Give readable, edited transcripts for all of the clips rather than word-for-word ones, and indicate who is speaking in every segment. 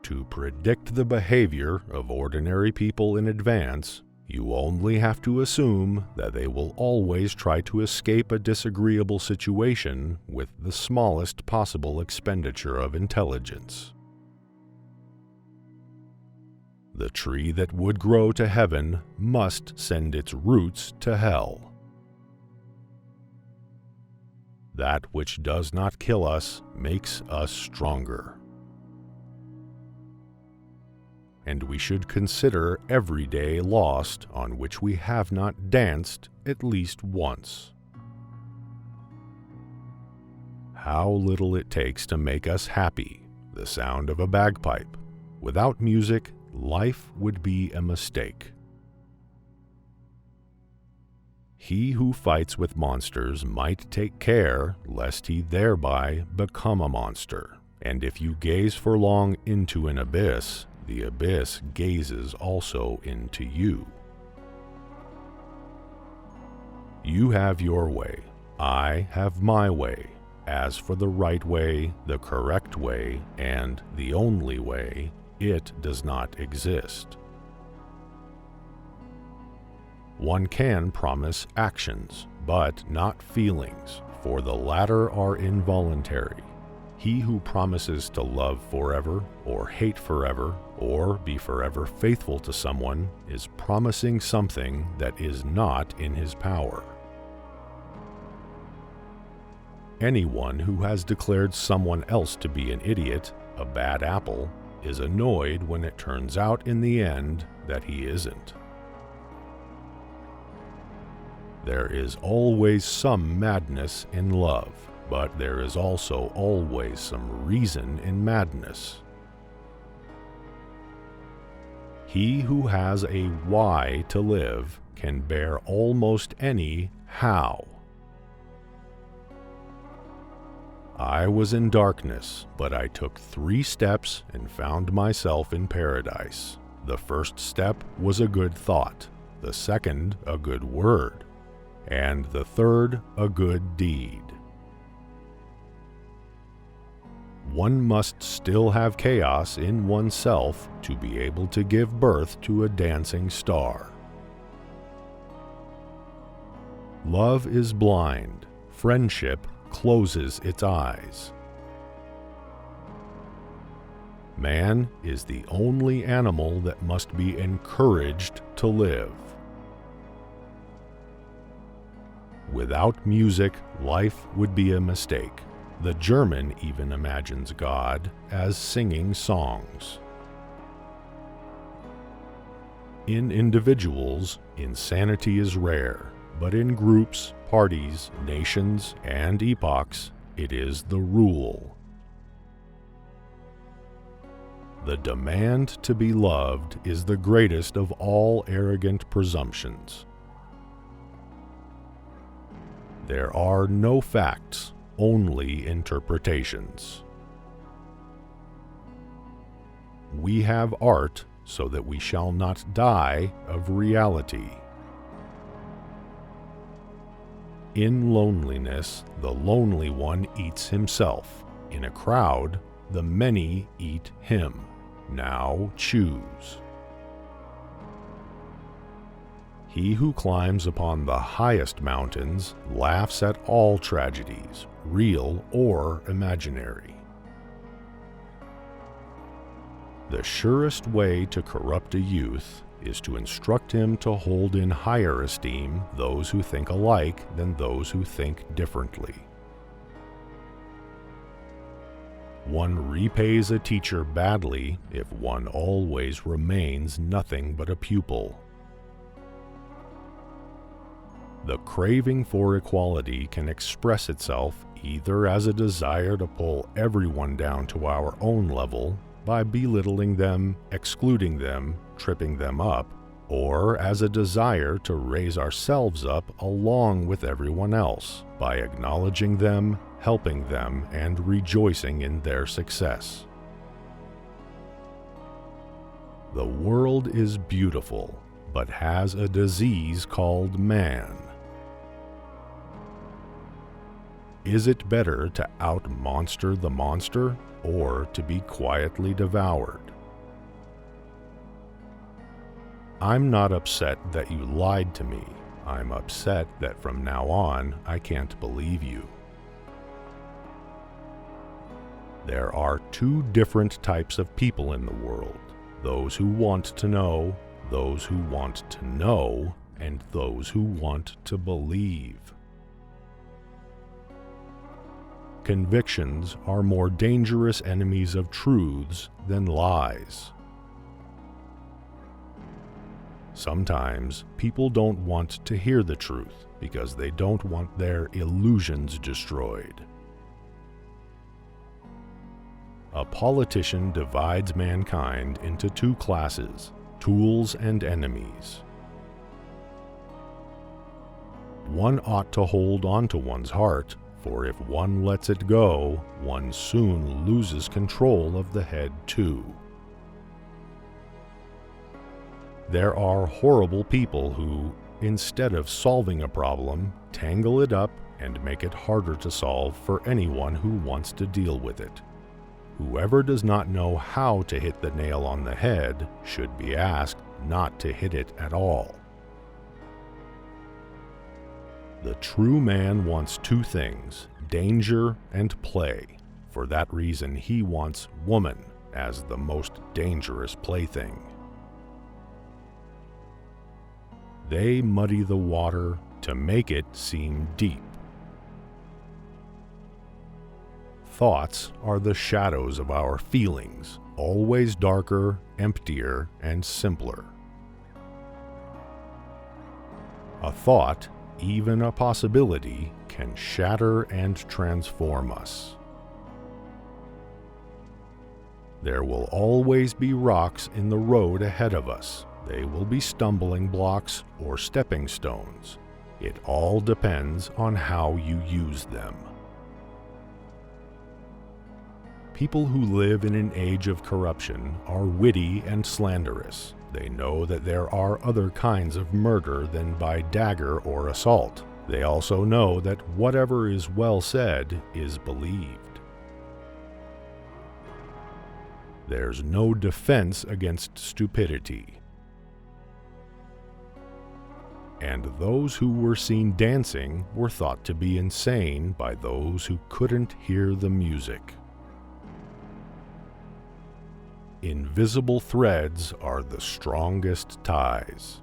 Speaker 1: To predict the behavior of ordinary people in advance, you only have to assume that they will always try to escape a disagreeable situation with the smallest possible expenditure of intelligence. The tree that would grow to heaven must send its roots to hell. That which does not kill us makes us stronger. And we should consider every day lost on which we have not danced at least once. How little it takes to make us happy, the sound of a bagpipe. Without music, life would be a mistake. He who fights with monsters might take care lest he thereby become a monster. And if you gaze for long into an abyss, the abyss gazes also into you. You have your way, I have my way. As for the right way, the correct way, and the only way, it does not exist. One can promise actions, but not feelings, for the latter are involuntary. He who promises to love forever, or hate forever, or be forever faithful to someone is promising something that is not in his power. Anyone who has declared someone else to be an idiot, a bad apple, is annoyed when it turns out in the end that he isn't. There is always some madness in love, but there is also always some reason in madness. He who has a why to live can bear almost any how. I was in darkness, but I took 3 steps and found myself in paradise. The first step was a good thought, the second a good word, and the third a good deed. One must still have chaos in oneself to be able to give birth to a dancing star. Love is blind. Friendship closes its eyes. Man is the only animal that must be encouraged to live. Without music, life would be a mistake. The German even imagines God as singing songs. In individuals, insanity is rare, but in groups, parties, nations, and epochs, it is the rule. The demand to be loved is the greatest of all arrogant presumptions. There are no facts, only interpretations. We have art so that we shall not die of reality. In loneliness, the lonely one eats himself. In a crowd, the many eat him. Now choose. He who climbs upon the highest mountains laughs at all tragedies, real or imaginary. The surest way to corrupt a youth is to instruct him to hold in higher esteem those who think alike than those who think differently. One repays a teacher badly if one always remains nothing but a pupil. The craving for equality can express itself either as a desire to pull everyone down to our own level by belittling them, excluding them, tripping them up, or as a desire to raise ourselves up along with everyone else by acknowledging them, helping them, and rejoicing in their success. The world is beautiful, but has a disease called man. Is it better to out-monster the monster, or to be quietly devoured? I'm not upset that you lied to me. I'm upset that from now on I can't believe you. There are two different types of people in the world: those who want to know, those who want to know, and those who want to believe. Convictions are more dangerous enemies of truths than lies. Sometimes people don't want to hear the truth because they don't want their illusions destroyed. A politician divides mankind into two classes: tools and enemies. One ought to hold on to one's heart, for if one lets it go, one soon loses control of the head too. There are horrible people who, instead of solving a problem, tangle it up and make it harder to solve for anyone who wants to deal with it. Whoever does not know how to hit the nail on the head should be asked not to hit it at all. The true man wants two things: danger and play. For that reason, he wants woman as the most dangerous plaything. They muddy the water to make it seem deep. Thoughts are the shadows of our feelings, always darker, emptier, and simpler. A thought, even a possibility, can shatter and transform us. There will always be rocks in the road ahead of us. They will be stumbling blocks or stepping stones. It all depends on how you use them. People who live in an age of corruption are witty and slanderous. They know that there are other kinds of murder than by dagger or assault. They also know that whatever is well said is believed. There's no defense against stupidity. And those who were seen dancing were thought to be insane by those who couldn't hear the music. Invisible threads are the strongest ties.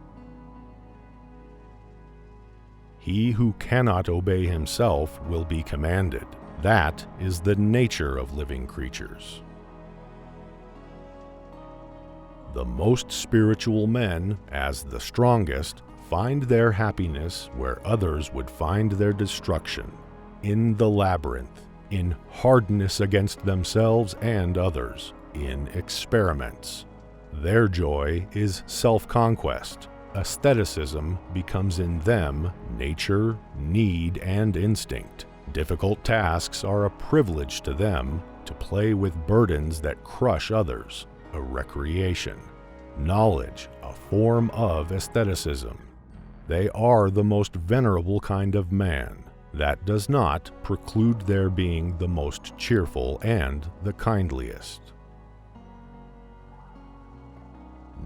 Speaker 1: He who cannot obey himself will be commanded. That is the nature of living creatures. The most spiritual men, as the strongest, find their happiness where others would find their destruction: in the labyrinth, in hardness against themselves and others, in experiments. Their joy is self-conquest. Aestheticism becomes in them nature, need, and instinct. Difficult tasks are a privilege to them. To play with burdens that crush others, a recreation. Knowledge, a form of aestheticism. They are the most venerable kind of man. That does not preclude their being the most cheerful and the kindliest.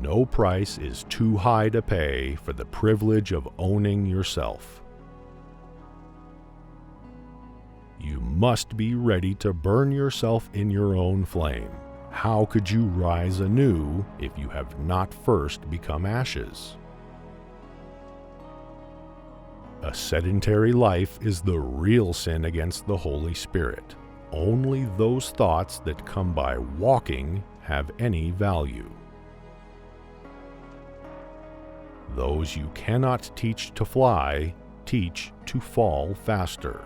Speaker 1: No price is too high to pay for the privilege of owning yourself. You must be ready to burn yourself in your own flame. How could you rise anew if you have not first become ashes? A sedentary life is the real sin against the Holy Spirit. Only those thoughts that come by walking have any value. Those you cannot teach to fly, teach to fall faster.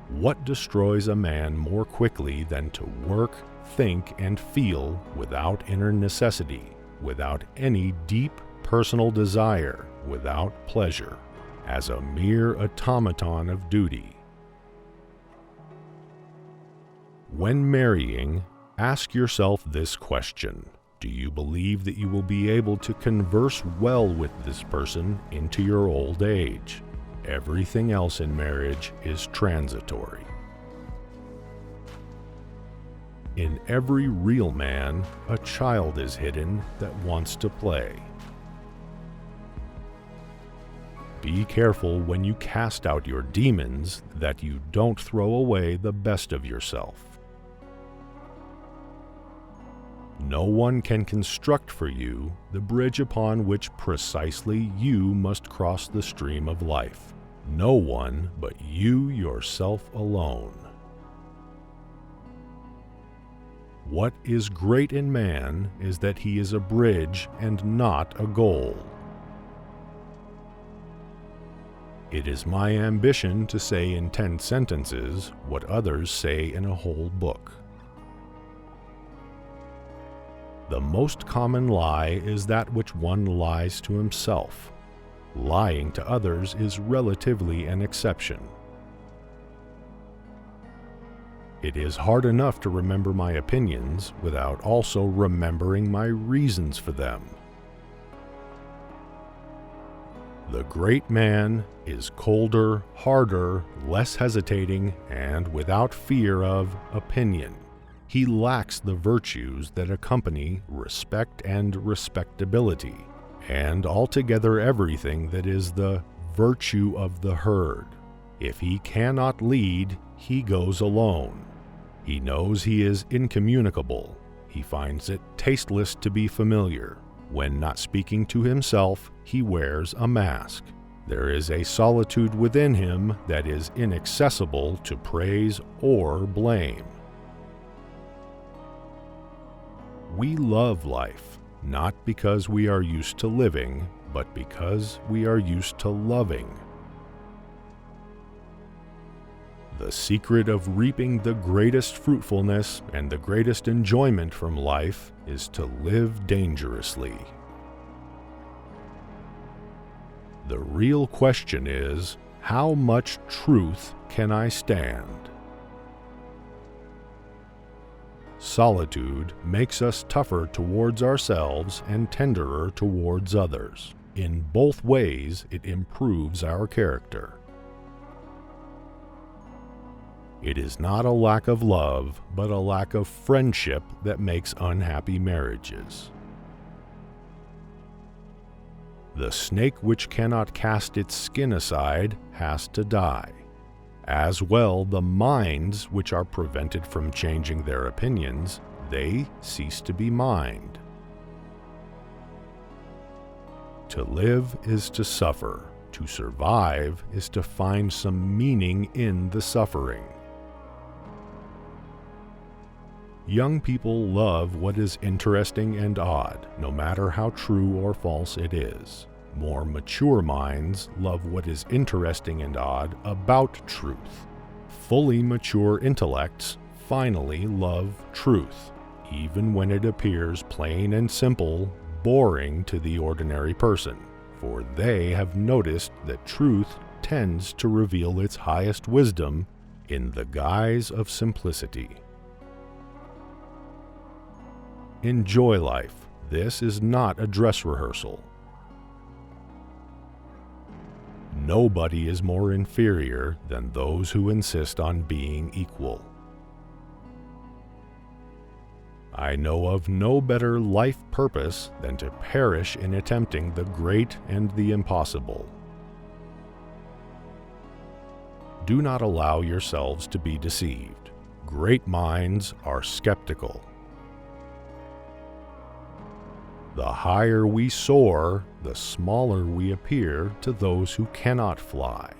Speaker 1: What destroys a man more quickly than to work, think, and feel without inner necessity, without any deep personal desire, without pleasure, as a mere automaton of duty? When marrying, ask yourself this question: do you believe that you will be able to converse well with this person into your old age? Everything else in marriage is transitory. In every real man, a child is hidden that wants to play. Be careful when you cast out your demons that you don't throw away the best of yourself. No one can construct for you the bridge upon which precisely you must cross the stream of life. No one but you yourself alone. What is great in man is that he is a bridge and not a goal. It is my ambition to say in 10 sentences what others say in a whole book. The most common lie is that which one lies to himself. Lying to others is relatively an exception. It is hard enough to remember my opinions without also remembering my reasons for them. The great man is colder, harder, less hesitating, and without fear of opinion. He lacks the virtues that accompany respect and respectability, and altogether everything that is the virtue of the herd. If he cannot lead, he goes alone. He knows he is incommunicable. He finds it tasteless to be familiar. When not speaking to himself, he wears a mask. There is a solitude within him that is inaccessible to praise or blame. We love life, not because we are used to living, but because we are used to loving. The secret of reaping the greatest fruitfulness and the greatest enjoyment from life is to live dangerously. The real question is, how much truth can I stand? Solitude makes us tougher towards ourselves and tenderer towards others. In both ways, it improves our character. It is not a lack of love, but a lack of friendship that makes unhappy marriages. The snake which cannot cast its skin aside has to die. As well, the minds which are prevented from changing their opinions, they cease to be mind. To live is to suffer. To survive is to find some meaning in the suffering. Young people love what is interesting and odd, no matter how true or false it is. More mature minds love what is interesting and odd about truth. Fully mature intellects finally love truth, even when it appears plain and simple, boring to the ordinary person, for they have noticed that truth tends to reveal its highest wisdom in the guise of simplicity. Enjoy life. This is not a dress rehearsal. Nobody is more inferior than those who insist on being equal. I know of no better life purpose than to perish in attempting the great and the impossible. Do not allow yourselves to be deceived. Great minds are skeptical. The higher we soar, the smaller we appear to those who cannot fly.